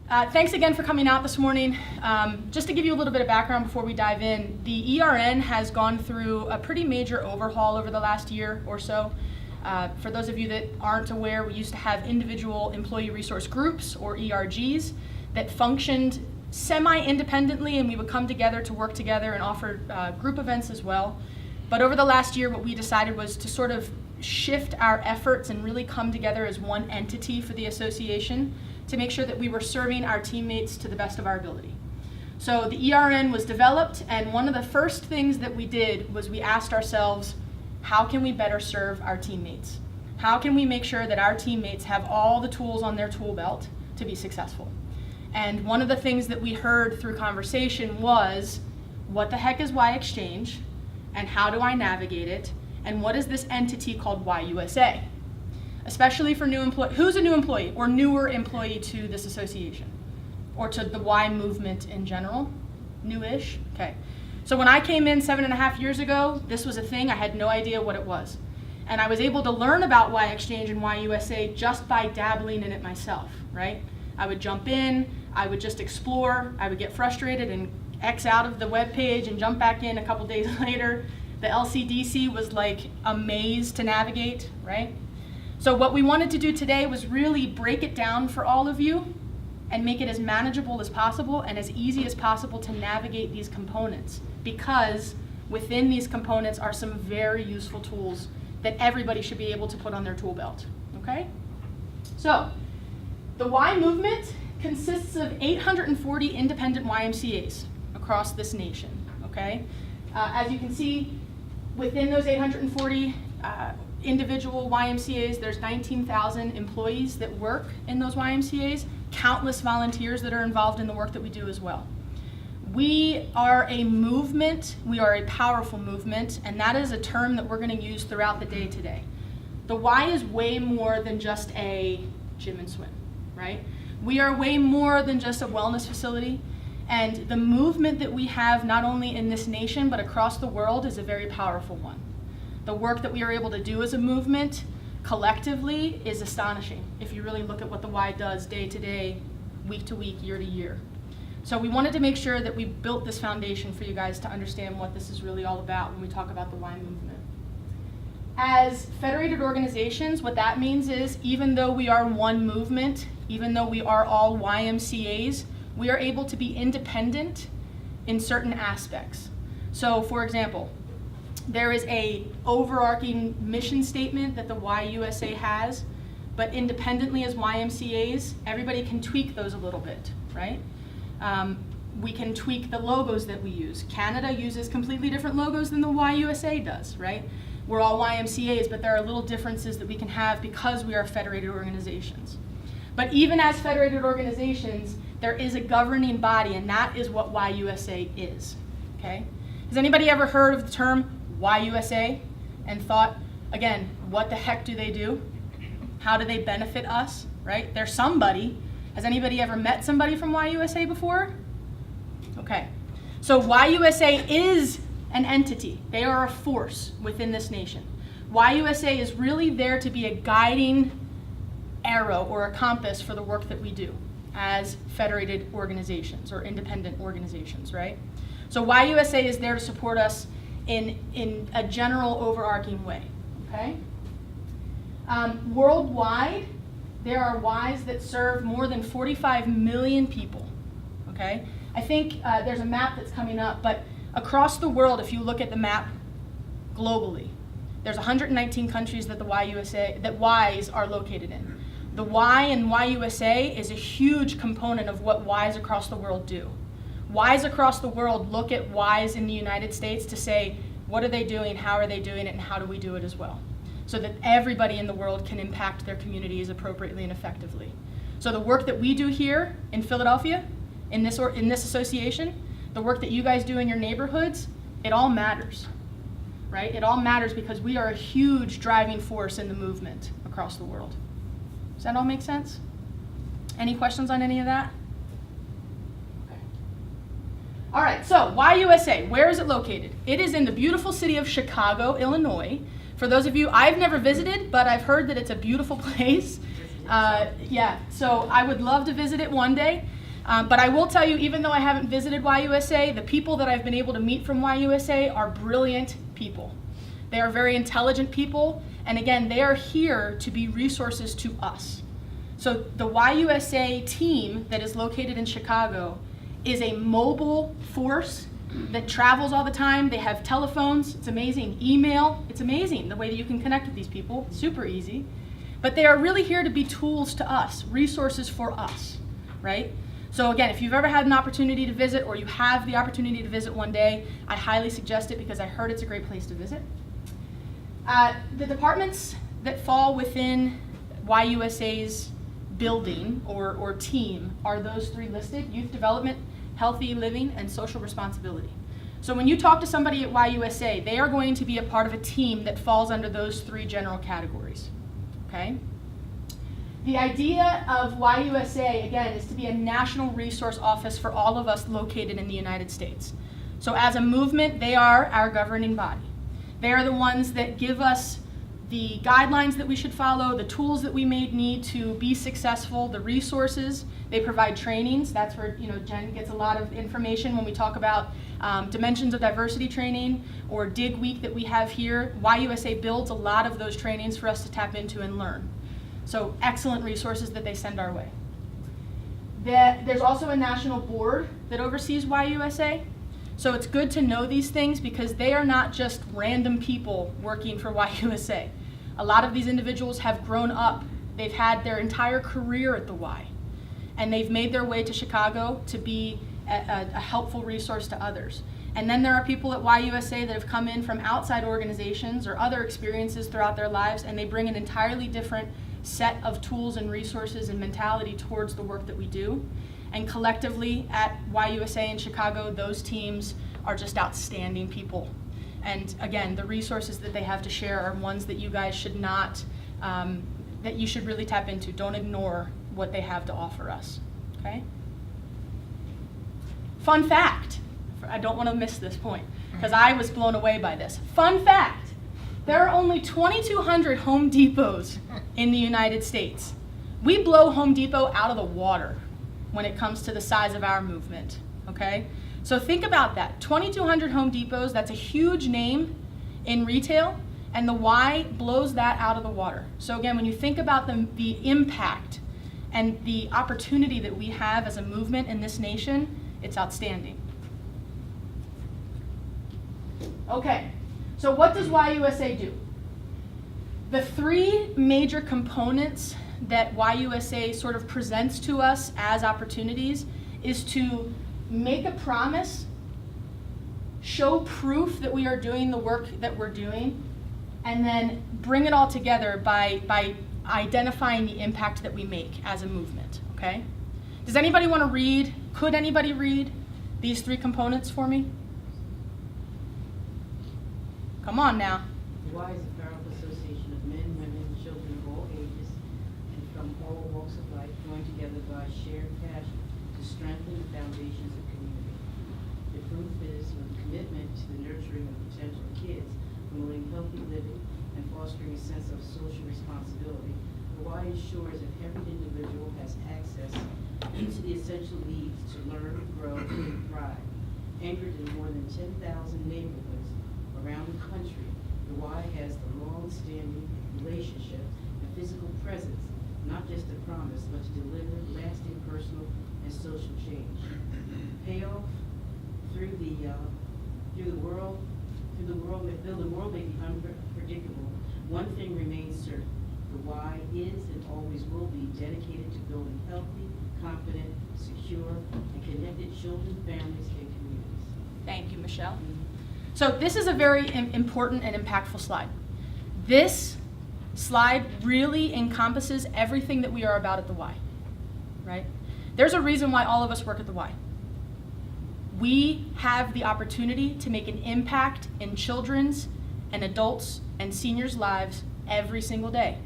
Thanks again for coming out this morning. Just to give you a little bit of background before we dive in, the ERN has gone through a pretty major overhaul over the last year or so. For those of you that aren't aware, we used to have individual employee resource groups, or ERGs, that functioned semi-independently, and we would come together to work together and offer group events as well. But over the last year, what we decided was to sort of shift our efforts and really come together as one entity for the association to make sure that we were serving our teammates to the best of our ability. So the ERN was developed, and one of the first things that we did was we asked ourselves, how can we better serve our teammates? How can we make sure that our teammates have all the tools on their tool belt to be successful? And one of the things that we heard through conversation was, what the heck is Y Exchange, and how do I navigate it, and what is this entity called YUSA? Especially for new employees. Who's a new employee or newer employee to this association? Or to the Y movement in general? Newish? Okay. So when I came in 7.5 years ago, this was a thing. I had no idea what it was. And I was able to learn about Y Exchange and YUSA just by dabbling in it myself, right? I would jump in, I would just explore, I would get frustrated and X out of the web page and jump back in a couple days later. The LCDC was like a maze to navigate, right? So what we wanted to do today was really break it down for all of you and make it as manageable as possible and as easy as possible to navigate these components, because within these components are some very useful tools that everybody should be able to put on their tool belt, okay? So the Y movement consists of 840 independent YMCAs across this nation, okay? As you can see, within those 840 individual YMCAs, there's 19,000 employees that work in those YMCAs, countless volunteers that are involved in the work that we do as well. We are a movement, we are a powerful movement, and that is a term that we're going to use throughout the day today. The Y is way more than just a gym and swim, right? We are way more than just a wellness facility, and the movement that we have not only in this nation but across the world is a very powerful one. The work that we are able to do as a movement collectively is astonishing if you really look at what the Y does day to day, week to week, year to year. So we wanted to make sure that we built this foundation for you guys to understand what this is really all about when we talk about the Y movement. As federated organizations, what that means is even though we are one movement, even though we are all YMCAs, we are able to be independent in certain aspects. So for example, there is a overarching mission statement that the YUSA has, but independently as YMCAs, everybody can tweak those a little bit, right? We can tweak the logos that we use. Canada uses completely different logos than the YUSA does, right? We're all YMCAs, but there are little differences that we can have because we are federated organizations. But even as federated organizations, there is a governing body, and that is what YUSA is, okay? Has anybody ever heard of the term YUSA and thought, again, what the heck do they do? How do they benefit us, right? They're somebody. Has anybody ever met somebody from YUSA before? Okay. So YUSA is an entity. They are a force within this nation. YUSA is really there to be a guiding arrow or a compass for the work that we do as federated organizations or independent organizations, right? So YUSA is there to support us in a general overarching way, okay? Worldwide, there are Ys that serve more than 45 million people, okay? I think there's a map that's coming up, but across the world, if you look at the map globally, there's 119 countries that Ys are located in. The Y in YUSA is a huge component of what Ys across the world do. Ys across the world look at Ys in the United States to say, what are they doing, how are they doing it, and how do we do it as well? So that everybody in the world can impact their communities appropriately and effectively. So the work that we do here in Philadelphia, in this association, the work that you guys do in your neighborhoods, it all matters, right? It all matters because we are a huge driving force in the movement across the world. Does that all make sense? Any questions on any of that? Okay. All right, so YUSA, where is it located? It is in the beautiful city of Chicago, Illinois. For those of you, I've never visited, but I've heard that it's a beautiful place. Yeah, so I would love to visit it one day. But I will tell you, even though I haven't visited YUSA, the people that I've been able to meet from YUSA are brilliant people. They are very intelligent people, and again, they are here to be resources to us. So the YUSA team that is located in Chicago is a mobile force that travels all the time. They have telephones, it's amazing. Email, it's amazing the way that you can connect with these people, super easy. But they are really here to be tools to us, resources for us, right? So again, if you've ever had an opportunity to visit, or you have the opportunity to visit one day, I highly suggest it because I heard it's a great place to visit. The departments that fall within YUSA's building or team are those three listed: youth development, healthy living, and social responsibility. So when you talk to somebody at YUSA, they are going to be a part of a team that falls under those three general categories, okay? The idea of YUSA, again, is to be a national resource office for all of us located in the United States. So as a movement, they are our governing body. They are the ones that give us the guidelines that we should follow, the tools that we may need to be successful, the resources. They provide trainings. That's where Jen gets a lot of information when we talk about dimensions of diversity training or DIG Week that we have here. YUSA builds a lot of those trainings for us to tap into and learn. So excellent resources that they send our way. There's also a national board that oversees YUSA. So it's good to know these things because they are not just random people working for YUSA. A lot of these individuals have grown up. They've had their entire career at the Y. And they've made their way to Chicago to be a helpful resource to others. And then there are people at YUSA that have come in from outside organizations or other experiences throughout their lives, and they bring an entirely different set of tools and resources and mentality towards the work that we do. And collectively at YUSA in Chicago, those teams are just outstanding people. And again, the resources that they have to share are ones that you guys should not, that you should really tap into. Don't ignore what they have to offer us, okay? Fun fact, I don't want to miss this point because I was blown away by this. Fun fact. There are only 2,200 Home Depots in the United States. We blow Home Depot out of the water when it comes to the size of our movement, okay? So think about that. 2,200 Home Depots, that's a huge name in retail, and the Y blows that out of the water. So again, when you think about the impact and the opportunity that we have as a movement in this nation, it's outstanding. Okay. So what does YUSA do? The three major components that YUSA sort of presents to us as opportunities is to make a promise, show proof that we are doing the work that we're doing, and then bring it all together by identifying the impact that we make as a movement, okay? Does anybody want to read, could anybody read these three components for me? Come on now. The Y is a powerful association of men, women, and children of all ages and from all walks of life joined together by shared passion to strengthen the foundations of community. The proof is with commitment to the nurturing of potential kids, promoting healthy living, and fostering a sense of social responsibility. The Y ensures that every individual has access to the essential needs to learn, grow, and thrive. Anchored in more than 10,000 neighborhoods around the country, the Y has the long-standing relationship and physical presence, not just a promise, but to deliver lasting personal and social change. Payoff through the world may be unpredictable. One thing remains certain: the Y is and always will be dedicated to building healthy, confident, secure, and connected children, families, and communities. Thank you, Michelle. So this is a very important and impactful slide. This slide really encompasses everything that we are about at the Y, right? There's a reason why all of us work at the Y. We have the opportunity to make an impact in children's and adults and seniors' lives every single day.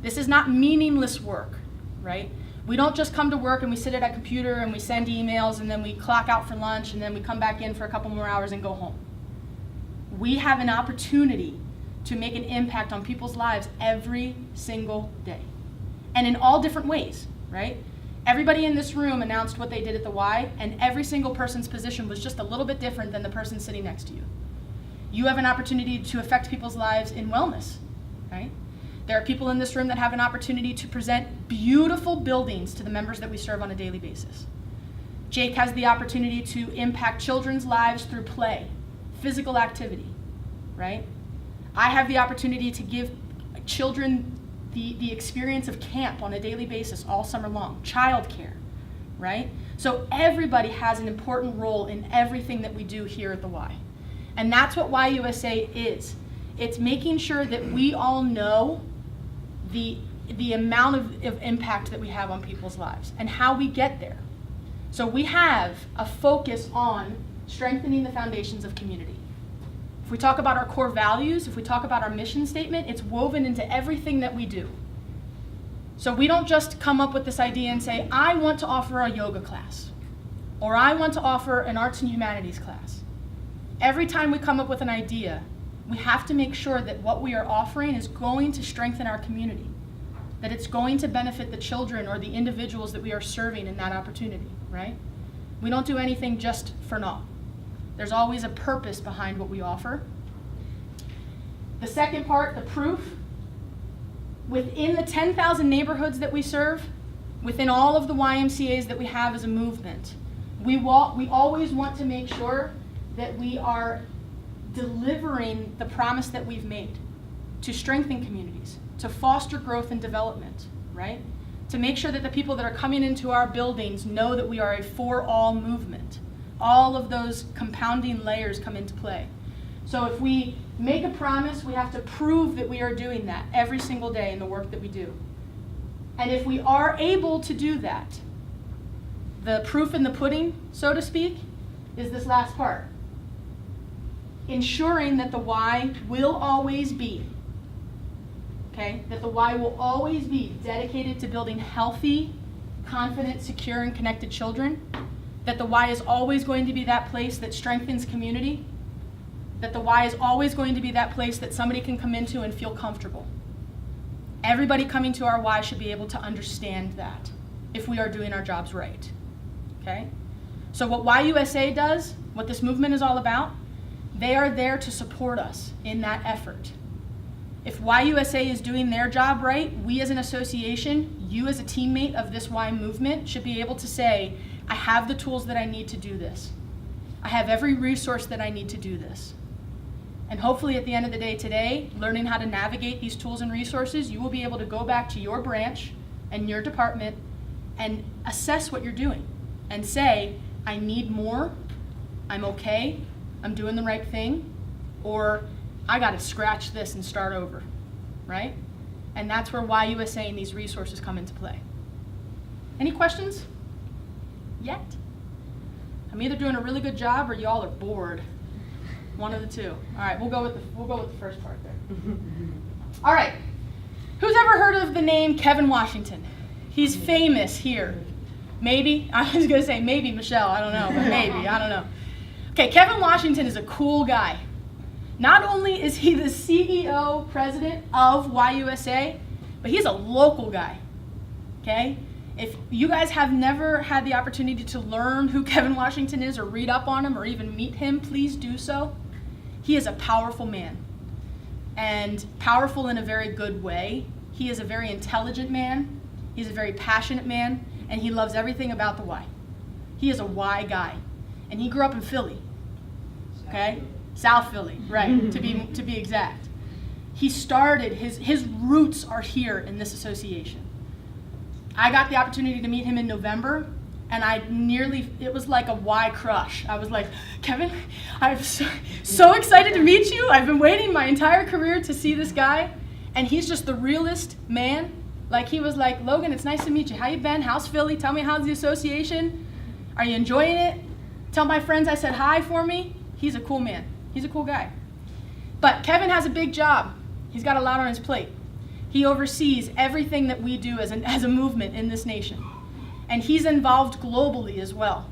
This is not meaningless work, right? We don't just come to work and we sit at a computer and we send emails and then we clock out for lunch and then we come back in for a couple more hours and go home. We have an opportunity to make an impact on people's lives every single day. And in all different ways, right? Everybody in this room announced what they did at the Y, and every single person's position was just a little bit different than the person sitting next to you. You have an opportunity to affect people's lives in wellness, right? There are people in this room that have an opportunity to present beautiful buildings to the members that we serve on a daily basis. Jake has the opportunity to impact children's lives through play, physical activity, right? I have the opportunity to give children the experience of camp on a daily basis all summer long, childcare, right? So everybody has an important role in everything that we do here at the Y. And that's what YUSA is. It's making sure that we all know the amount of impact that we have on people's lives and how we get there. So we have a focus on strengthening the foundations of community. If we talk about our core values, if we talk about our mission statement, it's woven into everything that we do. So we don't just come up with this idea and say, I want to offer a yoga class, or I want to offer an arts and humanities class. Every time we come up with an idea, we have to make sure that what we are offering is going to strengthen our community, that it's going to benefit the children or the individuals that we are serving in that opportunity, right? We don't do anything just for naught. There's always a purpose behind what we offer. The second part, the proof. Within the 10,000 neighborhoods that we serve, within all of the YMCAs that we have as a movement, we always want to make sure that we are delivering the promise that we've made to strengthen communities, to foster growth and development, right? To make sure that the people that are coming into our buildings know that we are a for-all movement. All of those compounding layers come into play. So if we make a promise, we have to prove that we are doing that every single day in the work that we do. And if we are able to do that, the proof in the pudding, so to speak, is this last part. Ensuring that the Y will always be, okay, that the Y will always be dedicated to building healthy, confident, secure, and connected children, that the Y is always going to be that place that strengthens community, that the Y is always going to be that place that somebody can come into and feel comfortable. Everybody coming to our Y should be able to understand that if we are doing our jobs right, okay? So what YUSA does, what this movement is all about, they are there to support us in that effort. If YUSA is doing their job right, we as an association, you as a teammate of this Y movement should be able to say, I have the tools that I need to do this. I have every resource that I need to do this. And hopefully at the end of the day today, learning how to navigate these tools and resources, you will be able to go back to your branch and your department and assess what you're doing and say, I need more, I'm okay, I'm doing the right thing, or I gotta scratch this and start over, right? And that's where YUSA and these resources come into play. Any questions yet? I'm either doing a really good job or y'all are bored. One of the two. All right, we'll go with the first part there. All right, who's ever heard of the name Kevin Washington? He's famous here. Maybe, I was gonna say maybe Michelle, I don't know, but maybe, I don't know. Okay, Kevin Washington is a cool guy. Not only is he the CEO, president of YUSA, but he's a local guy, okay? If you guys have never had the opportunity to learn who Kevin Washington is or read up on him or even meet him, please do so. He is a powerful man, and powerful in a very good way. He is a very intelligent man, he's a very passionate man, and he loves everything about the Y. He is a Y guy, and he grew up in Philly, okay? South Philly, right, to be exact. He started, his roots are here in this association. I got the opportunity to meet him in November, and it was like a Y crush. I was like, Kevin, I'm so excited to meet you. I've been waiting my entire career to see this guy, and he's just the realest man. Like, he was like, Logan, it's nice to meet you. How you been? How's Philly? Tell me how's the association? Are you enjoying it? Tell my friends I said hi for me. He's a cool man. He's a cool guy. But Kevin has a big job. He's got a lot on his plate. He oversees everything that we do as a movement in this nation. And he's involved globally as well.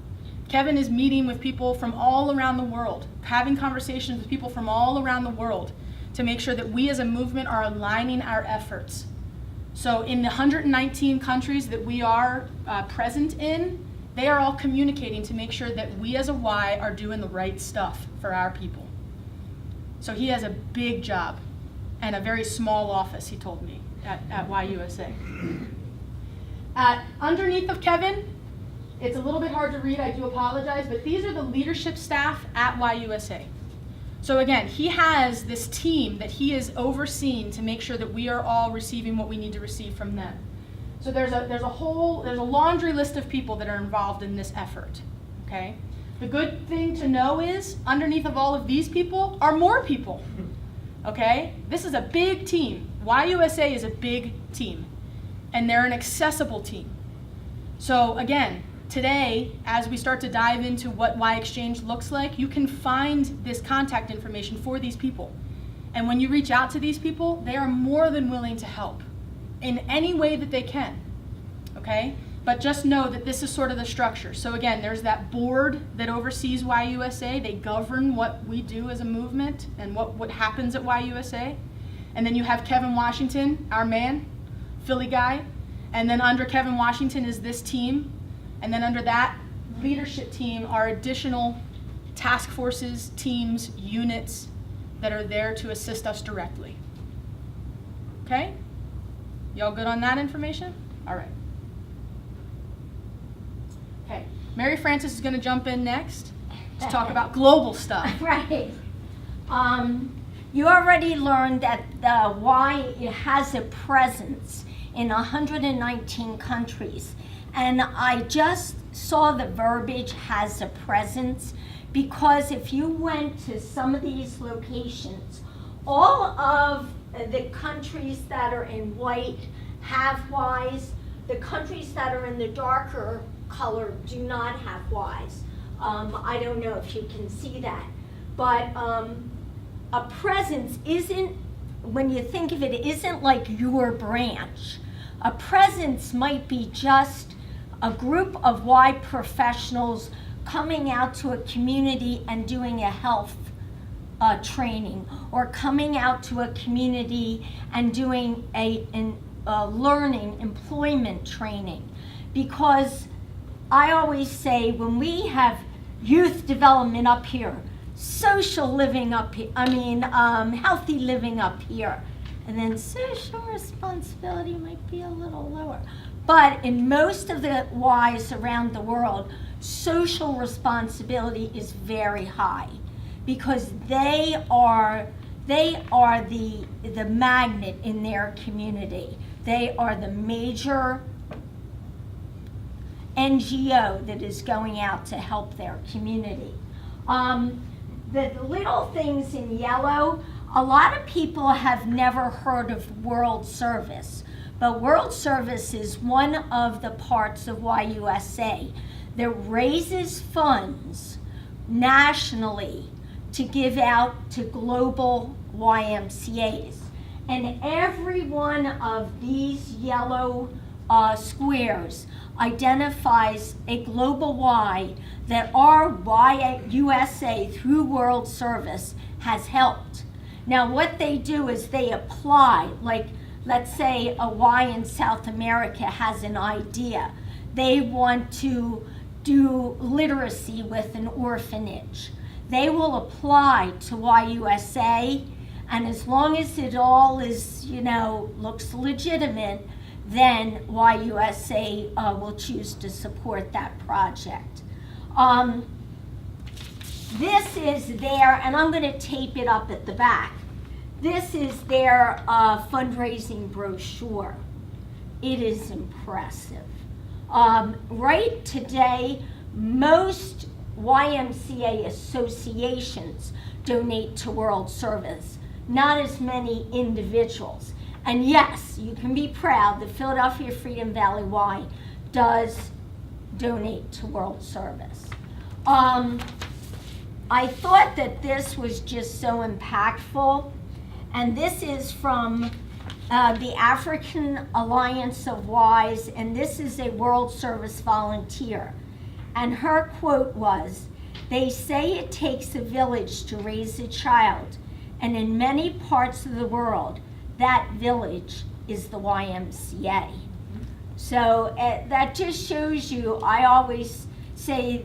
Kevin is meeting with people from all around the world, having conversations with people from all around the world to make sure that we as a movement are aligning our efforts So in the 119 countries that we are present in, they are all communicating to make sure that we as a Y are doing the right stuff for our people. So he has a big job and a very small office, he told me, at YUSA. Underneath of Kevin, it's a little bit hard to read, I do apologize, but these are the leadership staff at YUSA. So again, he has this team that he is overseeing to make sure that we are all receiving what we need to receive from them. So there's a laundry list of people that are involved in this effort, okay? The good thing to know is, underneath of all of these people are more people, okay? This is a big team. YUSA is a big team, and they're an accessible team. So again, today, as we start to dive into what Y Exchange looks like, you can find this contact information for these people. And when you reach out to these people, they are more than willing to help in any way that they can, okay? But just know that this is sort of the structure. So again, there's that board that oversees YUSA. They govern what we do as a movement and what happens at YUSA. And then you have Kevin Washington, our man, Philly guy. And then under Kevin Washington is this team. And then under that leadership team are additional task forces, teams, units that are there to assist us directly. Okay? Y'all good on that information? All right. Okay, Mary Frances is going to jump in next to talk about global stuff. Right. You already learned that the Y has a presence in 119 countries. And I just saw the verbiage has a presence because if you went to some of these locations, all of the countries that are in white have Ys. The countries that are in the darker color do not have Ys. I don't know if you can see that. But a presence isn't, when you think of it, isn't like your branch. A presence might be just a group of Y professionals coming out to a community and doing a health training, or coming out to a community and doing a learning employment training. Because I always say when we have youth development up here, social living up here, healthy living up here, and then social responsibility might be a little lower. But in most of the Ys around the world, social responsibility is very high because they are the magnet in their community. They are the major NGO that is going out to help their community. The little things in yellow, a lot of people have never heard of World Service, but World Service is one of the parts of YUSA that raises funds nationally to give out to global YMCAs. And every one of these yellow squares identifies a global Y that our YUSA through World Service has helped. Now what they do is they apply, like let's say a Y in South America has an idea. They want to do literacy with an orphanage. They will apply to YUSA, and as long as it all is, looks legitimate, then YUSA will choose to support that project. This is their, and I'm going to tape it up at the back. This is their fundraising brochure. It is impressive. Right today, most YMCA associations donate to World Service, not as many individuals. And yes, you can be proud that Philadelphia Freedom Valley Y does donate to World Service. I thought that this was just so impactful, and this is from the African Alliance of Ys, and this is a World Service volunteer. And her quote was, "They say it takes a village to raise a child, and in many parts of the world, that village is the YMCA. So that just shows you, I always say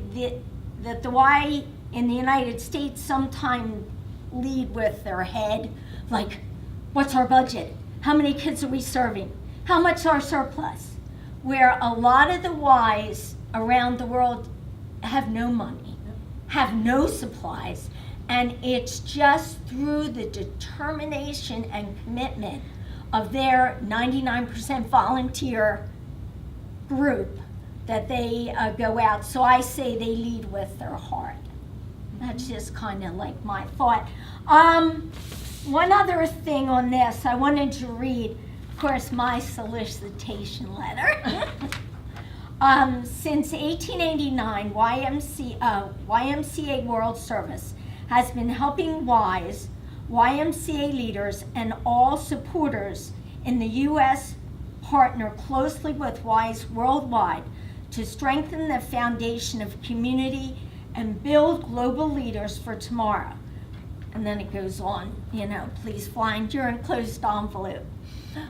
that the Y in the United States sometimes lead with their head, like, what's our budget? How many kids are we serving? How much is our surplus? Where a lot of the Ys around the world have no money, have no supplies, and it's just through the determination and commitment of their 99% volunteer group that they go out. So I say they lead with their heart. That's just kind of like my thought. One other thing on this, I wanted to read, of course, my solicitation letter. Since 1889, YMCA World Service has been helping Ys, YMCA leaders, and all supporters in the U.S. partner closely with Ys worldwide to strengthen the foundation of community and build global leaders for tomorrow. And then it goes on, please find your enclosed envelope.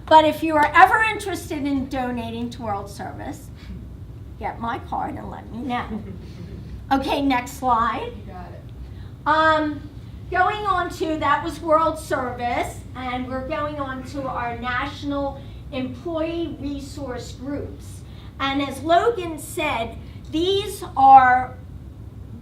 But if you are ever interested in donating to World Service, get my card and let me know. Okay, next slide. You got it. Going on to, that was World Service, and we're going on to our national employee resource groups. And as Logan said, these are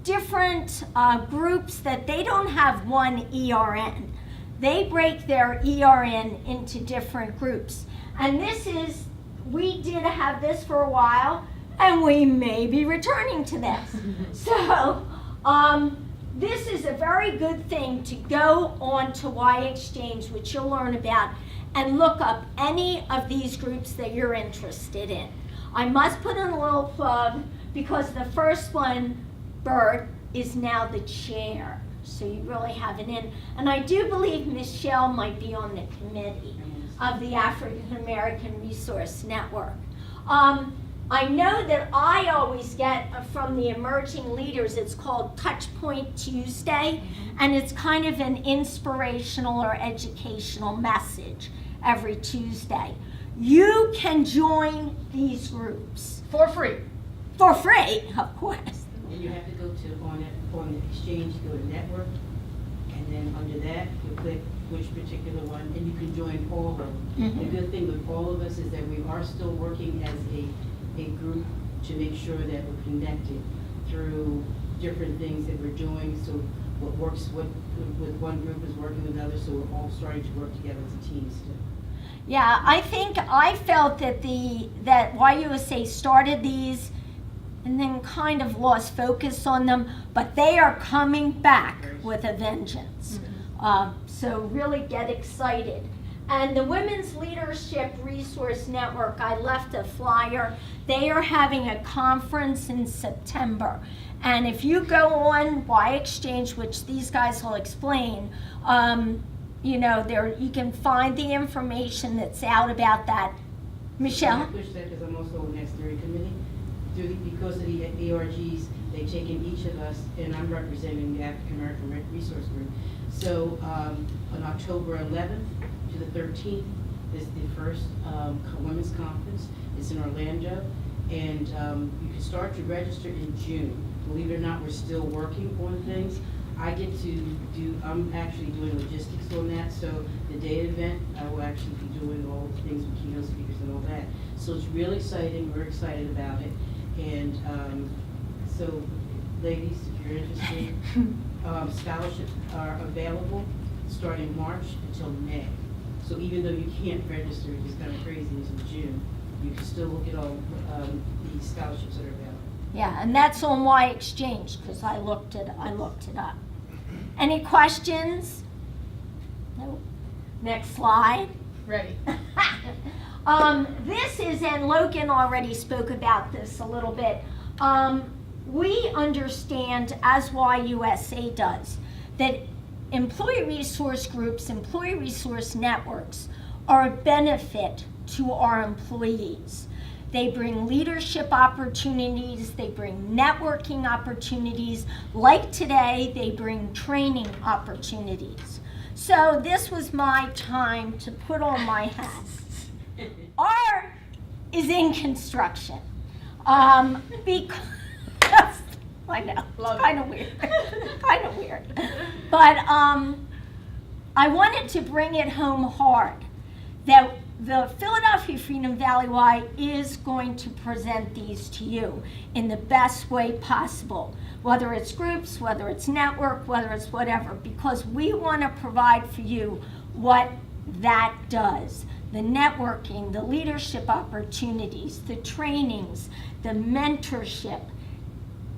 different groups that they don't have one ERN. They break their ERN into different groups. And we did have this for a while, and we may be returning to this. So, this is a very good thing to go on to Y Exchange, which you'll learn about, and look up any of these groups that you're interested in. I must put in a little plug because the first one, Bert, is now the chair. So you really have it in. And I do believe Michelle might be on the committee of the African American Resource Network. I know that I always get from the emerging leaders, it's called Touch Point Tuesday, and it's kind of an inspirational or educational message every Tuesday. You can join these groups. For free. For free, of course. And you have to go to, on the exchange, go to network, and then under that, you click which particular one, and you can join all of them. Mm-hmm. The good thing with all of us is that we are still working as a group to make sure that we're connected through different things that we're doing. So what works with one group is working with others, so we're all starting to work together as a team still. Yeah, I felt that that YUSA started these and then kind of lost focus on them, but they are coming back with a vengeance. Mm-hmm. So really get excited. And the Women's Leadership Resource Network, I left a flyer. They are having a conference in September. And if you go on Y Exchange, which these guys will explain, you can find the information that's out about that. Michelle? I push that because I'm also on the next steering committee. Because of the ARGs, they've taken each of us, and I'm representing the African American Resource Group. So on October 11th to the 13th is the first women's conference. It's in Orlando, and you can start to register in June. Believe it or not, we're still working on things. I'm actually doing logistics on that, so the day of the event, I will actually be doing all the things with keynote speakers and all that. So it's really exciting, we're excited about it. And so ladies, if you're interested, scholarships are available starting March until May. So even though you can't register, it's kind of crazy until June, you can still look at all the scholarships that are available. Yeah, and that's on Y Exchange because I looked it up. Any questions? Nope. Next slide. Ready. This is, and Logan already spoke about this a little bit. We understand, as YUSA does, that employee resource groups, employee resource networks are a benefit to our employees. They bring leadership opportunities, they bring networking opportunities. Like today, they bring training opportunities. So this was my time to put on my hat art is in construction. Because I know, Love it's it. kind of weird, kind of weird. But I wanted to bring it home hard that the Philadelphia Freedom Valley Y is going to present these to you in the best way possible, whether it's groups, whether it's network, whether it's whatever, because we want to provide for you what that does. The networking, the leadership opportunities, the trainings, the mentorship.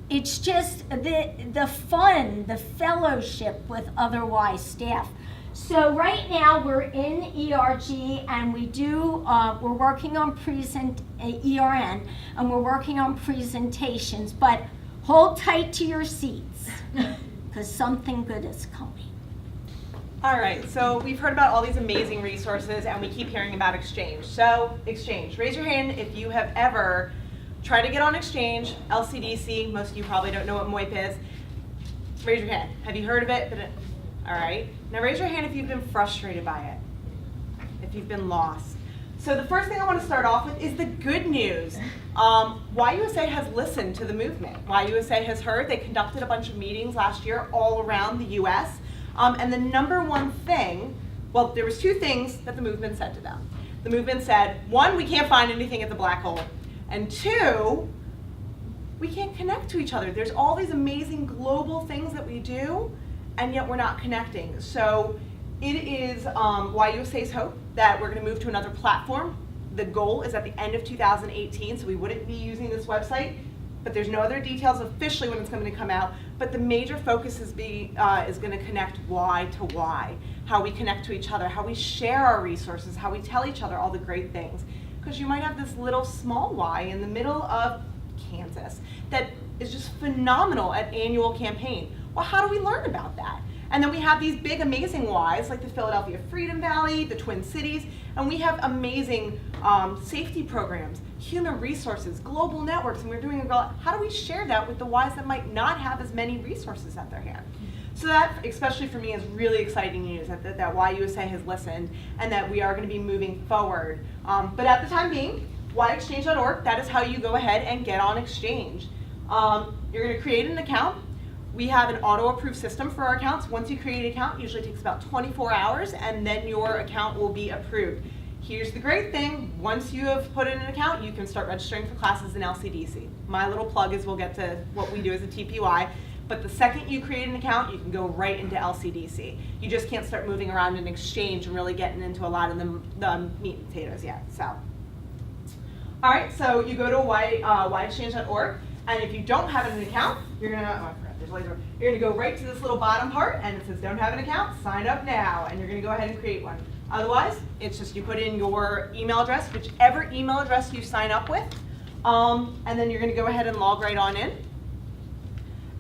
It's just the fun, the fellowship with other Y staff. So right now we're in ERG and we're working on ERN and we're working on presentations, but hold tight to your seats because something good is coming. All right, so we've heard about all these amazing resources and we keep hearing about Exchange. So Exchange, raise your hand if you have ever tried to get on Exchange, LCDC, most of you probably don't know what MOIP is. Raise your hand. Have you heard of it? All right, now raise your hand if you've been frustrated by it, if you've been lost. So the first thing I want to start off with is the good news. YUSA has listened to the movement. YUSA has heard. They conducted a bunch of meetings last year all around the US. And the number one thing, well, there was two things that the movement said to them. The movement said, one, we can't find anything at the black hole. And two, we can't connect to each other. There's all these amazing global things that we do, and yet we're not connecting. So it is YUSA's hope that we're going to move to another platform. The goal is at the end of 2018, so we wouldn't be using this website, but there's no other details officially when it's going to come out. But the major focus is going to connect Y to Y, how we connect to each other, how we share our resources, how we tell each other all the great things. Because you might have this little small Y in the middle of Kansas that is just phenomenal at annual campaign. Well, how do we learn about that? And then we have these big, amazing Ys like the Philadelphia Freedom Valley, the Twin Cities, and we have amazing safety programs, human resources, global networks, and we're doing how do we share that with the Ys that might not have as many resources at their hand? So that, especially for me, is really exciting news that YUSA has listened and that we are going to be moving forward. But at the time being, yexchange.org, that is how you go ahead and get on Exchange. You're going to create an account. We have an auto-approve system for our accounts. Once you create an account, it usually takes about 24 hours, and then your account will be approved. Here's the great thing. Once you have put in an account, you can start registering for classes in LCDC. My little plug is we'll get to what we do as a TPY. But the second you create an account, you can go right into LCDC. You just can't start moving around in Exchange and really getting into a lot of the meat and potatoes yet. So, all right, so you go to yexchange.org, and if you don't have an account, you're gonna go right to this little bottom part, and it says don't have an account, sign up now, and you're gonna go ahead and create one. Otherwise, it's just you put in your email address, whichever email address you sign up with, and then you're gonna go ahead and log right on in.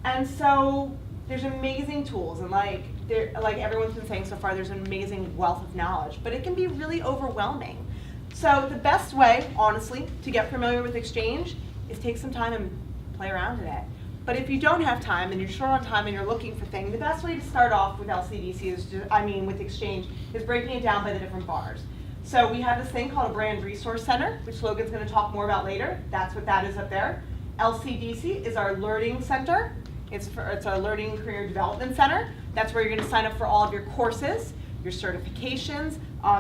And so there's amazing tools, and like everyone's been saying so far, there's an amazing wealth of knowledge, but it can be really overwhelming. So the best way, honestly, to get familiar with Exchange is take some time and play around in it. But if you don't have time and you're short on time and you're looking for things, the best way to start off with LCDC with Exchange is breaking it down by the different bars. So we have this thing called a Brand Resource Center, which Logan's going to talk more about later. That's what that is up there. LCDC is our Learning Center. It's our Learning Career Development Center. That's where you're going to sign up for all of your courses, your certifications,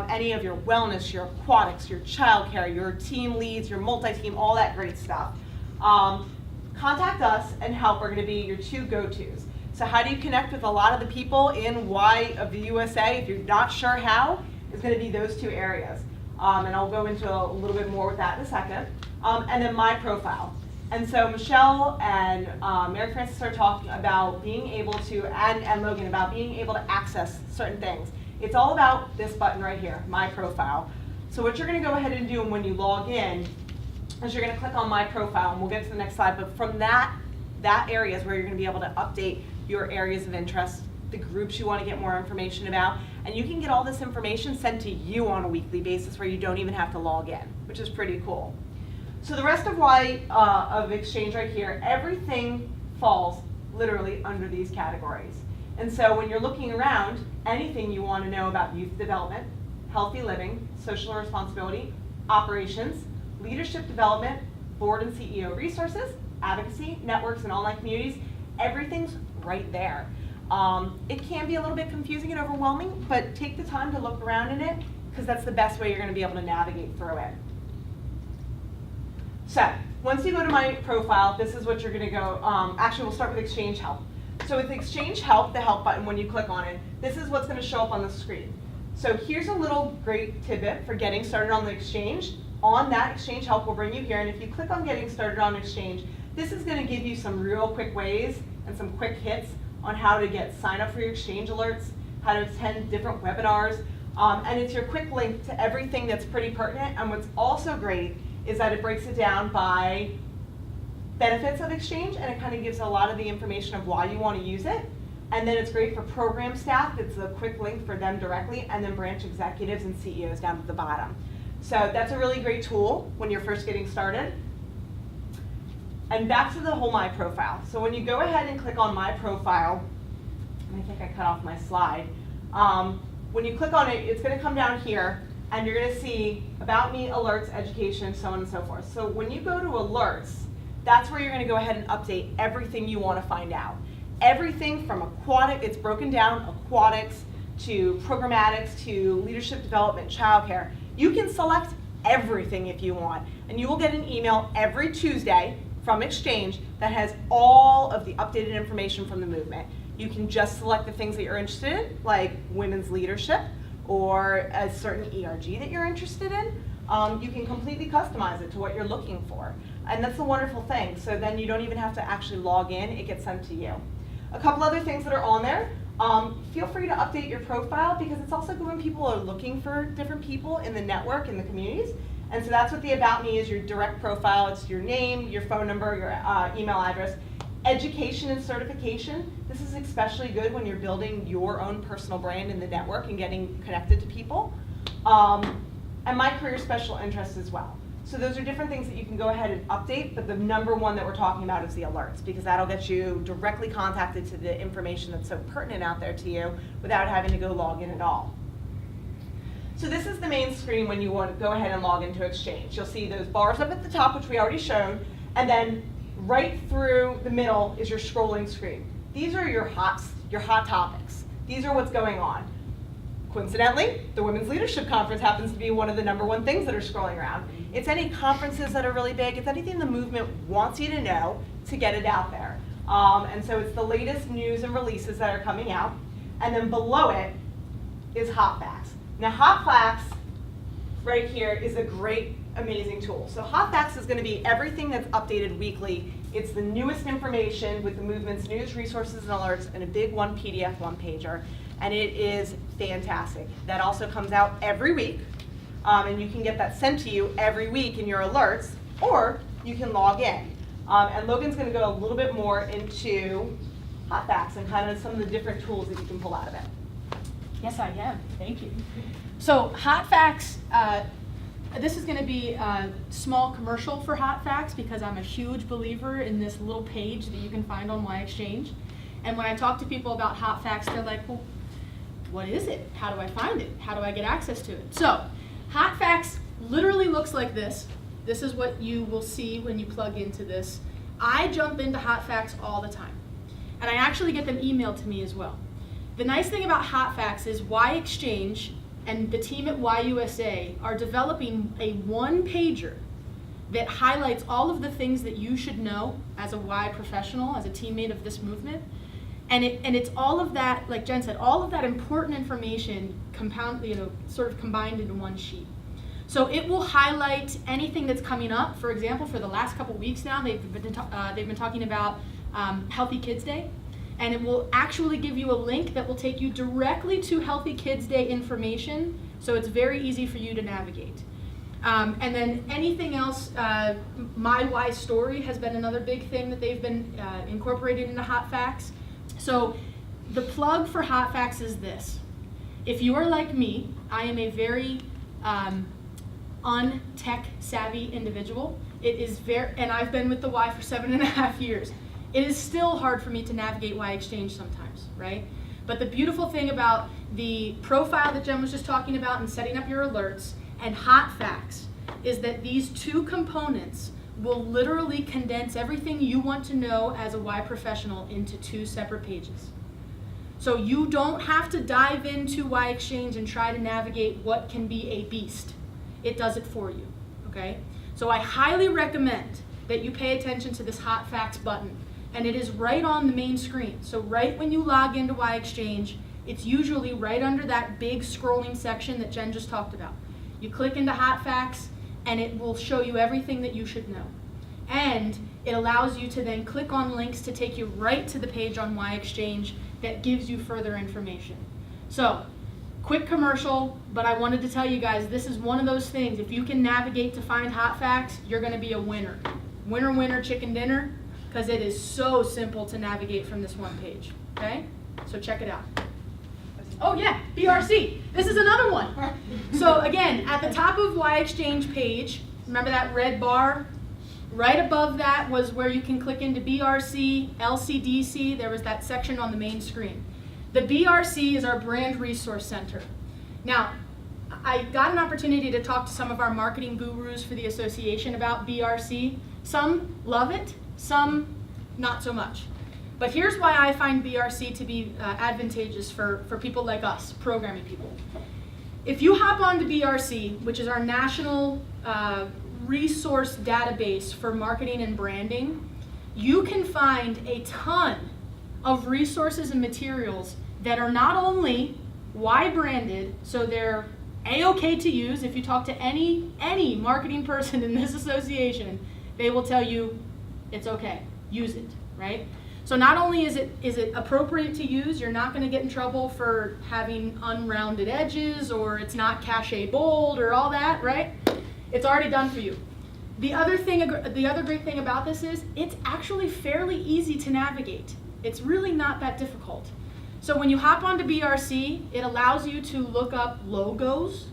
any of your wellness, your aquatics, your childcare, your team leads, your multi-team, all that great stuff. Contact us and help are going to be your two go-tos. So how do you connect with a lot of the people in Y of the USA? If you're not sure how, it's going to be those two areas. And I'll go into a little bit more with that in a second. And then my profile. And so Michelle and Mary Frances are talking about being able to, and Logan, about being able to access certain things. It's all about this button right here, My Profile. So what you're going to go ahead and do when you log in is you're going to click on My Profile, and we'll get to the next slide. But from that area is where you're going to be able to update your areas of interest, the groups you want to get more information about, and you can get all this information sent to you on a weekly basis where you don't even have to log in, which is pretty cool. So the rest of of Exchange right here, everything falls literally under these categories. And so when you're looking around, anything you want to know about youth development, healthy living, social responsibility, operations, leadership development, board and CEO resources, advocacy, networks, and online communities. Everything's right there. It can be a little bit confusing and overwhelming, but take the time to look around in it, because that's the best way you're going to be able to navigate through it. So once you go to my profile, this is what you're going to go. Actually, we'll start with Exchange Help. So with Exchange Help, the help button, when you click on it, this is what's going to show up on the screen. So here's a little great tidbit for getting started on the Exchange. On that, Exchange Help will bring you here, and if you click on Getting Started on Exchange, this is going to give you some real quick ways and some quick hits on how to sign up for your Exchange alerts, how to attend different webinars, and it's your quick link to everything that's pretty pertinent. And what's also great is that it breaks it down by benefits of Exchange, and it kind of gives a lot of the information of why you want to use it. And then it's great for program staff. It's a quick link for them directly, and then branch executives and CEOs down at the bottom. So that's a really great tool when you're first getting started. And back to the whole My Profile. So when you go ahead and click on My Profile, and I think I cut off my slide, when you click on it, it's going to come down here, and you're going to see About Me, Alerts, Education, so on and so forth. So when you go to Alerts, that's where you're going to go ahead and update everything you want to find out. Everything from aquatic, it's broken down, aquatics, to programmatics, to leadership development, childcare. You can select everything if you want, and you will get an email every Tuesday from Exchange that has all of the updated information from the movement. You can just select the things that you're interested in, like women's leadership or a certain ERG that you're interested in. You can completely customize it to what you're looking for. And that's the wonderful thing. So then you don't even have to actually log in, it gets sent to you. A couple other things that are on there. Feel free to update your profile, because it's also good when people are looking for different people in the network, in the communities. And so that's what the About Me is, your direct profile. It's your name, your phone number, your email address. Education and certification. This is especially good when you're building your own personal brand in the network and getting connected to people. And my career special interests as well. So those are different things that you can go ahead and update, but the number one that we're talking about is the alerts, because that'll get you directly contacted to the information that's so pertinent out there to you without having to go log in at all. So this is the main screen when you want to go ahead and log into Exchange. You'll see those bars up at the top, which we already showed, and then right through the middle is your scrolling screen. These are your hot topics. These are what's going on. Coincidentally, the Women's Leadership Conference happens to be one of the #1 things that are scrolling around. It's any conferences that are really big. It's anything the movement wants you to know to get it out there. And so it's the latest news and releases that are coming out. And then below it is Hot Facts. Now Hot Facts right here is a great, amazing tool. So Hot Facts is going to be everything that's updated weekly. It's the newest information with the movement's news, resources, and alerts, and a big one PDF one-pager. And it is fantastic. That also comes out every week, and you can get that sent to you every week in your alerts, or you can log in. And Logan's going to go a little bit more into Hot Facts and kind of some of the different tools that you can pull out of it. Yes, I am. Thank you. So Hot Facts, this is going to be a small commercial for Hot Facts, because I'm a huge believer in this little page that you can find on Y Exchange. And when I talk to people about Hot Facts, they're like, well, what is it? How do I find it? How do I get access to it? So Hot Facts literally looks like this. This is what you will see when you plug into this. I jump into Hot Facts all the time, and I actually get them emailed to me as well. The nice thing about Hot Facts is Y Exchange and the team at YUSA are developing a one-pager that highlights all of the things that you should know as a Y professional, as a teammate of this movement. And it's all of that, like Jen said, all of that important information sort of combined into one sheet. So it will highlight anything that's coming up. For example, for the last couple weeks now, they've been talking about Healthy Kids Day, and it will actually give you a link that will take you directly to Healthy Kids Day information. So it's very easy for you to navigate. And then anything else, My Y Story has been another big thing that they've been incorporated into Hot Facts. So the plug for Hot Facts is this. If you are like me, I am a very un-tech savvy individual. It is and I've been with the Y for 7.5 years. It is still hard for me to navigate Y Exchange sometimes, right? But the beautiful thing about the profile that Jen was just talking about and setting up your alerts and Hot Facts is that these two components will literally condense everything you want to know as a Y professional into 2 separate pages. So you don't have to dive into Y Exchange and try to navigate what can be a beast. It does it for you, okay? So I highly recommend that you pay attention to this Hot Facts button, and it is right on the main screen. So right when you log into Y Exchange, it's usually right under that big scrolling section that Jen just talked about. You click into Hot Facts, and it will show you everything that you should know. And it allows you to then click on links to take you right to the page on Y Exchange that gives you further information. So, quick commercial, but I wanted to tell you guys, this is one of those things. If you can navigate to find Hot Facts, you're going to be a winner. Winner, winner, chicken dinner, because it is so simple to navigate from this one page. Okay? So check it out. Oh yeah, BRC. This is another one. So again, at the top of Y Exchange page, remember that red bar? Right above that was where you can click into BRC, LCDC. There was that section on the main screen. The BRC is our Brand Resource Center. Now, I got an opportunity to talk to some of our marketing gurus for the association about BRC. Some love it, some not so much. But here's why I find BRC to be advantageous for people like us, programming people. If you hop onto BRC, which is our national resource database for marketing and branding, you can find a ton of resources and materials that are not only Y branded, so they're A-okay to use. If you talk to any marketing person in this association, they will tell you it's okay, use it, right? So not only is it appropriate to use, you're not going to get in trouble for having unrounded edges, or it's not cache bold or all that, right? It's already done for you. The other great thing about this is it's actually fairly easy to navigate. It's really not that difficult. So when you hop onto BRC, it allows you to look up logos,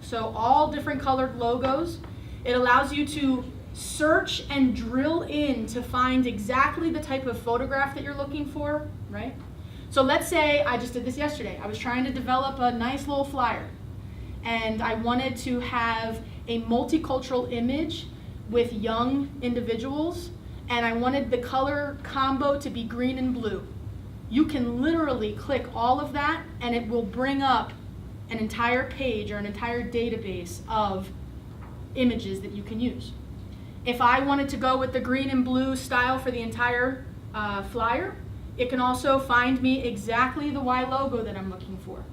so all different colored logos. It allows you to search and drill in to find exactly the type of photograph that you're looking for, right? So let's say, I just did this yesterday. I was trying to develop a nice little flyer, and I wanted to have a multicultural image with young individuals, and I wanted the color combo to be green and blue. You can literally click all of that, and it will bring up an entire page or an entire database of images that you can use. If I wanted to go with the green and blue style for the entire flyer, it can also find me exactly the Y logo that I'm looking for.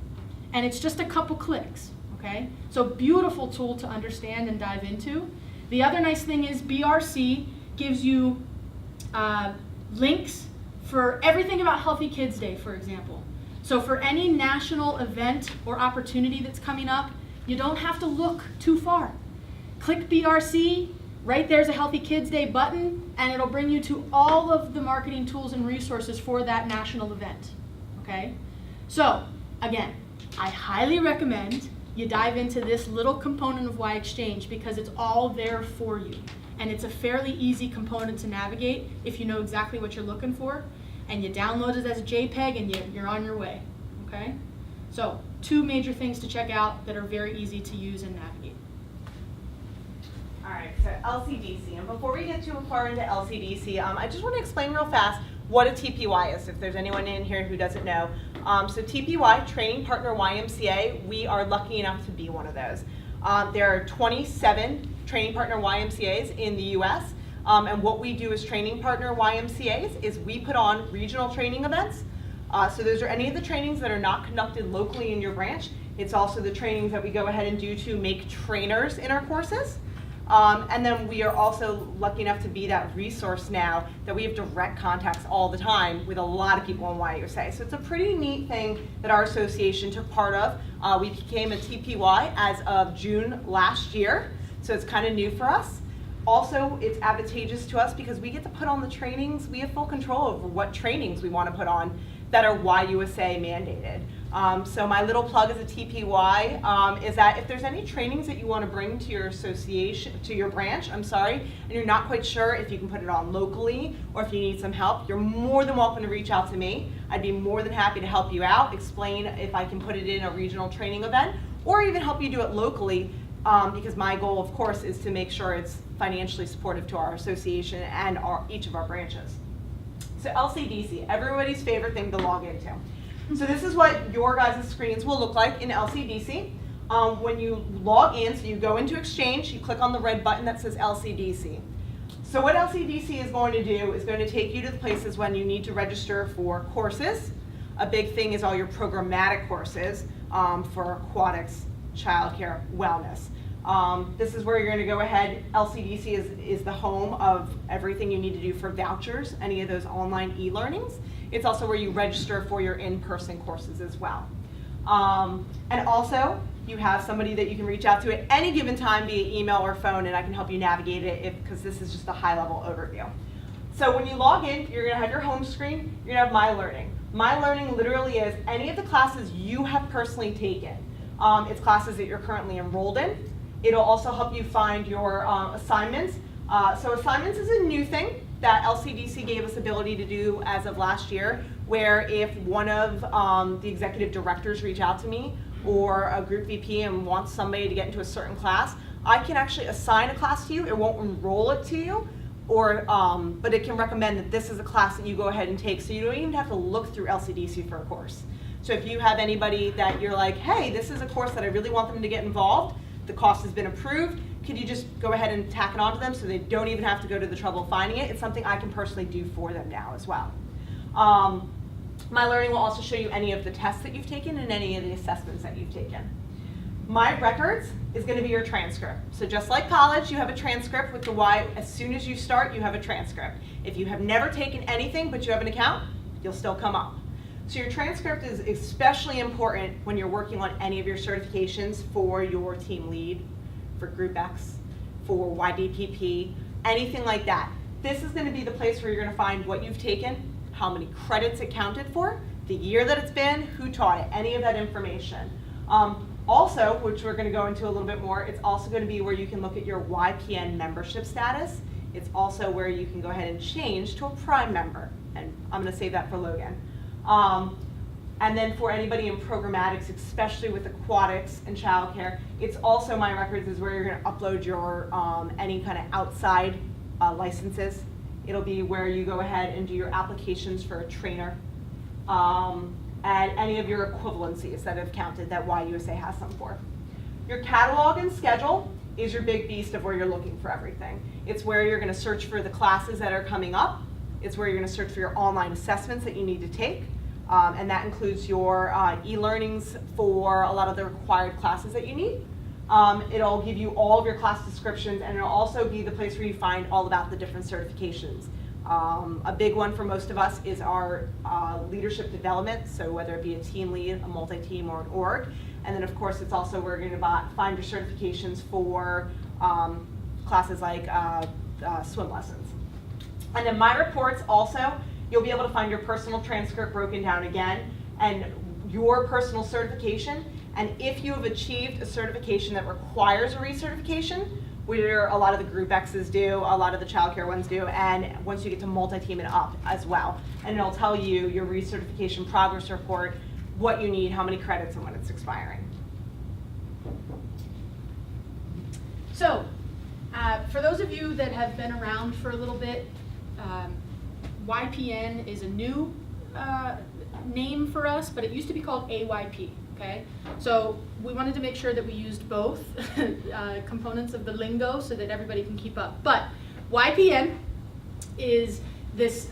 And it's just a couple clicks, okay? So beautiful tool to understand and dive into. The other nice thing is BRC gives you links for everything about Healthy Kids Day, for example. So for any national event or opportunity that's coming up, you don't have to look too far. Click BRC. Right there's a Healthy Kids Day button, and it'll bring you to all of the marketing tools and resources for that national event, okay? So, again, I highly recommend you dive into this little component of Y Exchange because it's all there for you. And it's a fairly easy component to navigate if you know exactly what you're looking for, and you download it as a JPEG and you're on your way, okay? So, 2 major things to check out that are very easy to use and navigate. All right, so LCDC, and before we get too far into LCDC, I just want to explain real fast what a TPY is, if there's anyone in here who doesn't know. So TPY, Training Partner YMCA, we are lucky enough to be one of those. There are 27 Training Partner YMCAs in the US, and what we do as Training Partner YMCAs is we put on regional training events. So those are any of the trainings that are not conducted locally in your branch. It's also the trainings that we go ahead and do to make trainers in our courses. And then we are also lucky enough to be that resource now that we have direct contacts all the time with a lot of people in YUSA. So it's a pretty neat thing that our association took part of. We became a TPY as of June last year, so it's kind of new for us. Also, it's advantageous to us because we get to put on the trainings. We have full control over what trainings we want to put on that are YUSA mandated. So my little plug as a TPY is that if there's any trainings that you want to bring to your association, to your branch, and you're not quite sure if you can put it on locally or if you need some help, you're more than welcome to reach out to me. I'd be more than happy to help you out, explain if I can put it in a regional training event, or even help you do it locally because my goal, of course, is to make sure it's financially supportive to our association and each of our branches. So LCDC, everybody's favorite thing to log into. So this is what your guys' screens will look like in LCDC. When you log in, so you go into Exchange, you click on the red button that says LCDC. So what LCDC is going to do is going to take you to the places when you need to register for courses. A big thing is all your programmatic courses for aquatics, childcare, wellness. This is where you're going to go ahead. LCDC is the home of everything you need to do for vouchers, any of those online e-learnings. It's also where you register for your in-person courses as well. And also, you have somebody that you can reach out to at any given time via email or phone, and I can help you navigate it because this is just a high-level overview. So when you log in, you're going to have your home screen. You're going to have My Learning. My Learning literally is any of the classes you have personally taken. It's classes that you're currently enrolled in. It'll also help you find your assignments. So assignments is a new thing that LCDC gave us ability to do as of last year, where if one of the executive directors reach out to me or a group VP and wants somebody to get into a certain class, I can actually assign a class to you. It won't enroll it to you, but it can recommend that this is a class that you go ahead and take, so you don't even have to look through LCDC for a course. So if you have anybody that you're like, hey, this is a course that I really want them to get involved, the cost has been approved, could you just go ahead and tack it onto them so they don't even have to go to the trouble of finding it? It's something I can personally do for them now as well. My Learning will also show you any of the tests that you've taken and any of the assessments that you've taken. My Records is going to be your transcript. So just like college, you have a transcript with the Y. As soon as you start, you have a transcript. If you have never taken anything but you have an account, you'll still come up. So your transcript is especially important when you're working on any of your certifications for your team lead, for Group X, for YDPP, anything like that. This is going to be the place where you're going to find what you've taken, how many credits it counted for, the year that it's been, who taught it, any of that information. Also, which we're going to go into a little bit more, it's also going to be where you can look at your YPN membership status. It's also where you can go ahead and change to a Prime member, and I'm going to save that for Logan. And then for anybody in programmatics, especially with aquatics and childcare, it's also My Records is where you're going to upload your any kind of outside licenses. It'll be where you go ahead and do your applications for a trainer and any of your equivalencies that have counted that YUSA has some for. Your catalog and schedule is your big beast of where you're looking for everything. It's where you're going to search for the classes that are coming up. It's where you're going to search for your online assessments that you need to take. And that includes your e-learnings for a lot of the required classes that you need. It'll give you all of your class descriptions, and it'll also be the place where you find all about the different certifications. A big one for most of us is our leadership development, so whether it be a team lead, a multi-team, or an org. And then of course it's also where you're going to find your certifications for classes like swim lessons. And then My Reports also, you'll be able to find your personal transcript broken down again and your personal certification. And if you have achieved a certification that requires a recertification, where a lot of the Group X's do, a lot of the childcare ones do, and once you get to multi-team and up as well. And it'll tell you your recertification progress report, what you need, how many credits, and when it's expiring. So, for those of you that have been around for a little bit, YPN is a new name for us, but it used to be called AYP, okay? So we wanted to make sure that we used both components of the lingo so that everybody can keep up. But YPN is this,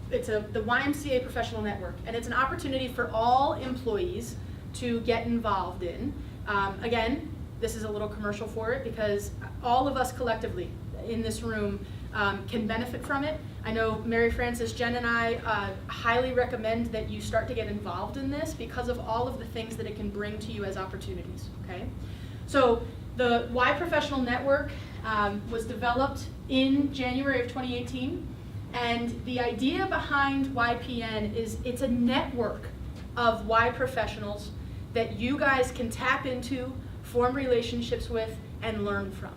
the YMCA professional network, and it's an opportunity for all employees to get involved in. Again, this is a little commercial for it because all of us collectively in this room can benefit from it. I know Mary Frances, Jen, and I highly recommend that you start to get involved in this because of all of the things that it can bring to you as opportunities, okay? So the Y Professional Network was developed in January of 2018, and the idea behind YPN is it's a network of Y professionals that you guys can tap into, form relationships with, and learn from,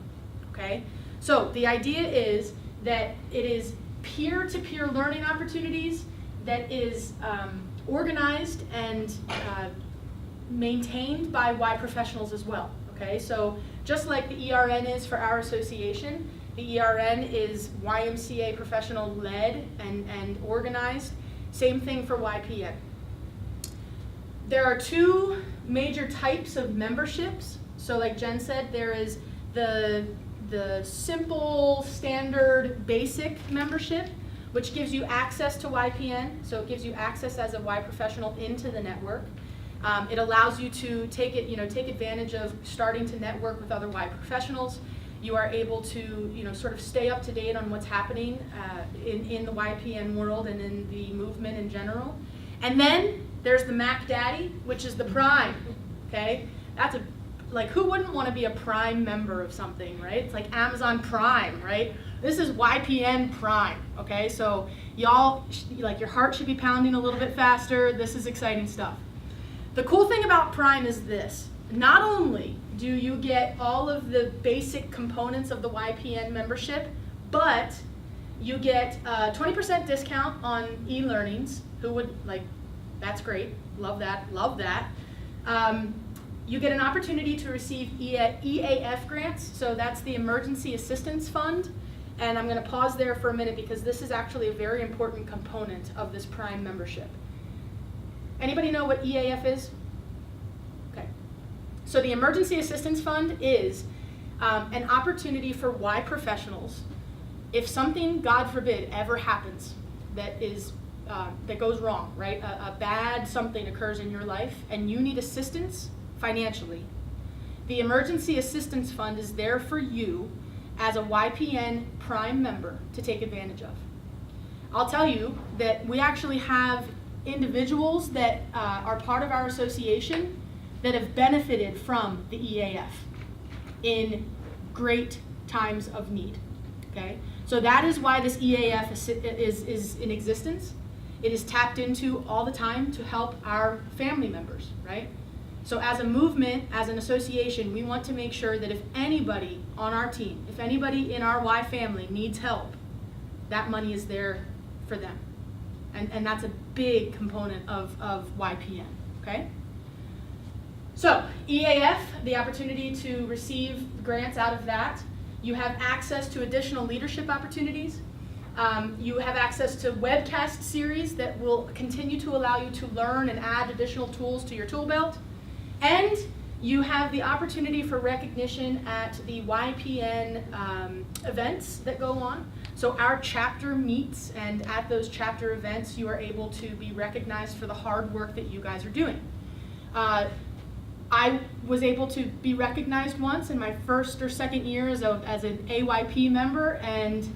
okay? So the idea is that it is peer-to-peer learning opportunities that is organized and maintained by Y professionals as well, Okay, so just like the ERN is for our association, the ERN is YMCA professional led and organized. Same thing for YPN. There are two major types of memberships. So like Jen said, there is the simple, standard, basic membership, which gives you access to YPN. So it gives you access as a Y professional into the network. It allows you to take advantage of starting to network with other Y professionals. You are able to, sort of stay up to date on what's happening in the YPN world and in the movement in general. And then there's the Mac Daddy, which is the Prime. Okay, who wouldn't want to be a Prime member of something, right? It's like Amazon Prime, right? This is YPN Prime. Okay, so y'all, your heart should be pounding a little bit faster. This is exciting stuff. The cool thing about Prime is this. Not only do you get all of the basic components of the YPN membership, but you get a 20% discount on e-learnings. Who would, that's great, love that. You get an opportunity to receive EAF grants, so that's the Emergency Assistance Fund. And I'm gonna pause there for a minute because this is actually a very important component of this Prime membership. Anybody know what EAF is? Okay. So the Emergency Assistance Fund is an opportunity for Y professionals. If something, God forbid, ever happens that goes wrong, right? A bad something occurs in your life and you need assistance financially, the Emergency Assistance Fund is there for you as a YPN Prime member to take advantage of. I'll tell you that we actually have individuals that are part of our association that have benefited from the EAF in great times of need. Okay, so that is why this EAF is in existence. It is tapped into all the time to help our family members, right? So as a movement, as an association, we want to make sure that if anybody on our team, if anybody in our Y family needs help, that money is there for them. And that's a big component of YPN, okay? So EAF, the opportunity to receive grants out of that. You have access to additional leadership opportunities. You have access to webcast series that will continue to allow you to learn and add additional tools to your tool belt. And you have the opportunity for recognition at the YPN events that go on. So our chapter meets, and at those chapter events, you are able to be recognized for the hard work that you guys are doing. I was able to be recognized once in my first or second year as an AYP member and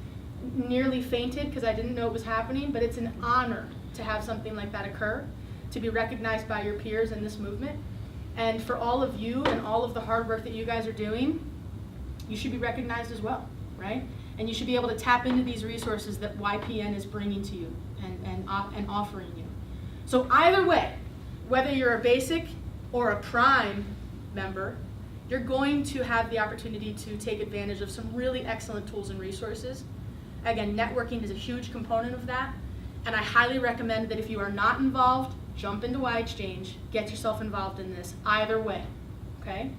nearly fainted because I didn't know it was happening, but it's an honor to have something like that occur, to be recognized by your peers in this movement. And for all of you and all of the hard work that you guys are doing, you should be recognized as well, right? And you should be able to tap into these resources that YPN is bringing to you and offering you. So either way, whether you're a basic or a Prime member, you're going to have the opportunity to take advantage of some really excellent tools and resources. Again, networking is a huge component of that, and I highly recommend that if you are not involved, jump into Y Exchange, get yourself involved in this, either way, okay?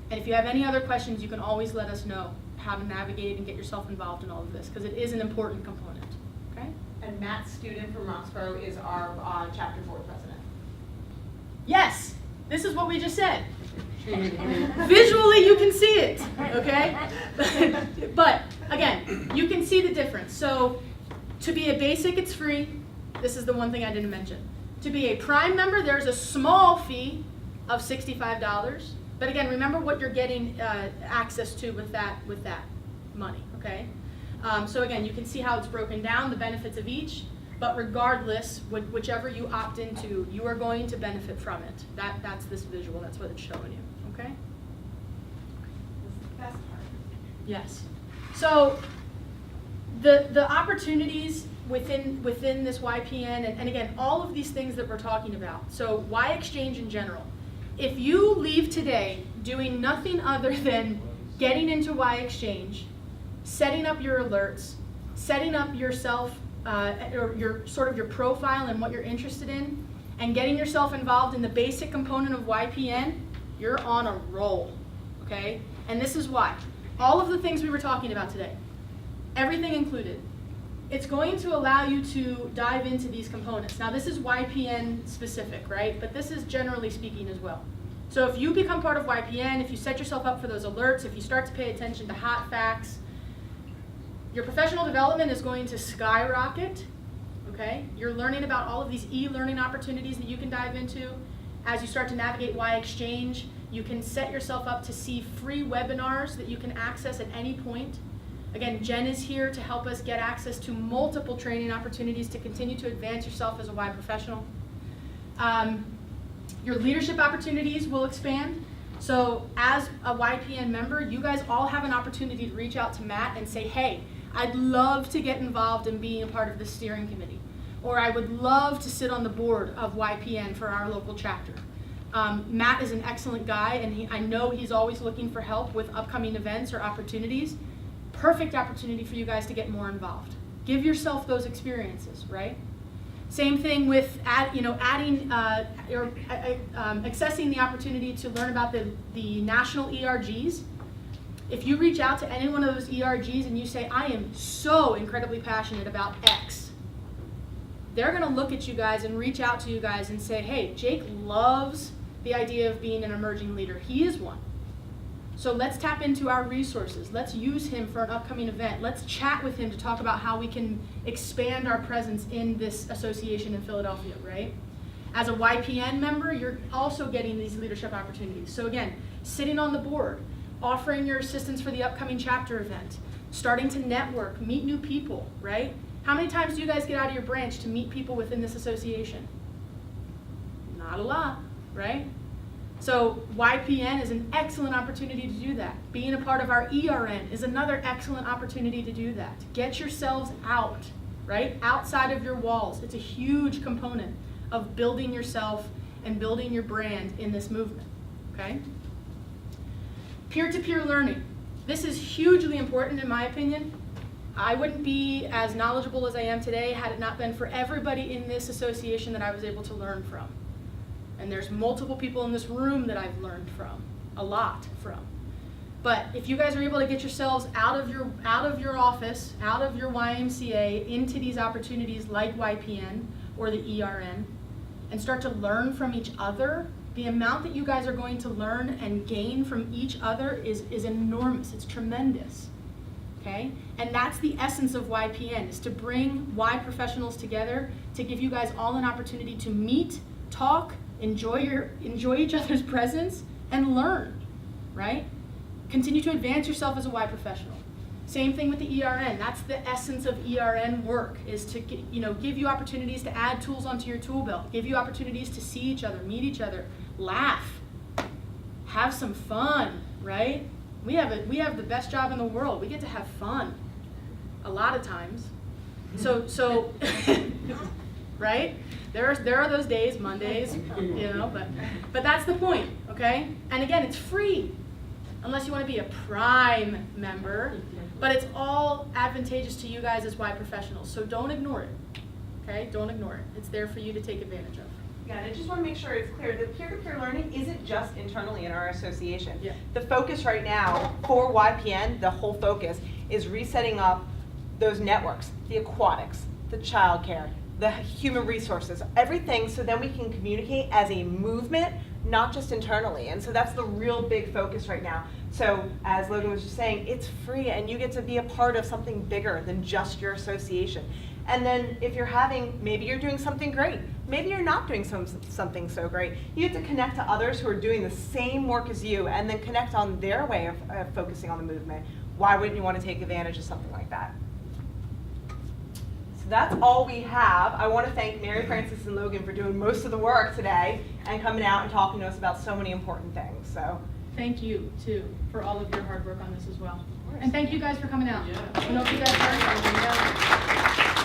And if you have any other questions, you can always let us know how to navigate and get yourself involved in all of this, because it is an important component, okay? And Matt Student from Roxborough is our chapter board president. Yes, this is what we just said. Visually, you can see it, okay? But again, you can see the difference. So to be a basic, it's free. This is the one thing I didn't mention. To be a Prime member, there's a small fee of $65. But again, remember what you're getting access to with that money, okay? So again, you can see how it's broken down, the benefits of each. But regardless, whichever you opt into, you are going to benefit from it. That's this visual. That's what it's showing you. Okay? This is the best part. Yes. So the opportunities within this YPN, and again, all of these things that we're talking about. So Y Exchange in general. If you leave today doing nothing other than getting into Y Exchange, setting up your alerts, setting up yourself or your profile and what you're interested in, and getting yourself involved in the basic component of YPN, you're on a roll, okay? And this is why. All of the things we were talking about today, everything included, it's going to allow you to dive into these components. Now this is YPN specific, right? But this is generally speaking as well. So if you become part of YPN, if you set yourself up for those alerts, if you start to pay attention to hot facts, your professional development is going to skyrocket, okay? You're learning about all of these e-learning opportunities that you can dive into. As you start to navigate Y Exchange, you can set yourself up to see free webinars that you can access at any point. Again, Jen is here to help us get access to multiple training opportunities to continue to advance yourself as a Y professional. Your leadership opportunities will expand. So as a YPN member, you guys all have an opportunity to reach out to Matt and say, hey, I'd love to get involved in being a part of the steering committee. Or I would love to sit on the board of YPN for our local chapter. Matt is an excellent guy, and I know he's always looking for help with upcoming events or opportunities. Perfect opportunity for you guys to get more involved. Give yourself those experiences, right? Same thing with accessing the opportunity to learn about the national ERGs. If you reach out to any one of those ERGs and you say, I am so incredibly passionate about X, they're going to look at you guys and reach out to you guys and say, hey, Jake loves the idea of being an emerging leader. He is one. So let's tap into our resources. Let's use him for an upcoming event. Let's chat with him to talk about how we can expand our presence in this association in Philadelphia, right? As a YPN member, you're also getting these leadership opportunities. So again, sitting on the board, offering your assistance for the upcoming chapter event, starting to network, meet new people, right? How many times do you guys get out of your branch to meet people within this association? Not a lot, right? So YPN is an excellent opportunity to do that. Being a part of our ERN is another excellent opportunity to do that. Get yourselves out, right? Outside of your walls. It's a huge component of building yourself and building your brand in this movement, okay? Peer-to-peer learning. This is hugely important in my opinion. I wouldn't be as knowledgeable as I am today had it not been for everybody in this association that I was able to learn from. And there's multiple people in this room that I've learned from, a lot from. But if you guys are able to get yourselves out of your office, out of your YMCA, into these opportunities like YPN or the ERN, and start to learn from each other, the amount that you guys are going to learn and gain from each other is enormous. It's tremendous. Okay? And that's the essence of YPN, is to bring Y professionals together to give you guys all an opportunity to meet, talk, enjoy each other's presence, and learn, right? Continue to advance yourself as a Y professional. Same thing with the ERN. That's the essence of ERN work, is to give you opportunities to add tools onto your tool belt, give you opportunities to see each other, meet each other, laugh, have some fun, right? We have the best job in the world. We get to have fun a lot of times. So right? There are those days, Mondays, but that's the point, okay? And again, it's free, unless you want to be a Prime member, but it's all advantageous to you guys as Y professionals, so don't ignore it, okay? Don't ignore it. It's there for you to take advantage of. Yeah, and I just want to make sure it's clear that peer-to-peer learning isn't just internally in our association. Yeah. The focus right now for YPN, the whole focus, is resetting up those networks, the aquatics, the childcare, the human resources, everything, so then we can communicate as a movement, not just internally. And so that's the real big focus right now. So as Logan was just saying, it's free and you get to be a part of something bigger than just your association. And then if maybe you're doing something great, maybe you're not doing something so great, you have to connect to others who are doing the same work as you and then connect on their way of focusing on the movement. Why wouldn't you want to take advantage of something like that? So that's all we have. I want to thank Mary Frances and Logan for doing most of the work today and coming out and talking to us about so many important things. So Thank you, too, for all of your hard work on this as well. And thank you guys for coming out. I hope you guys learned something.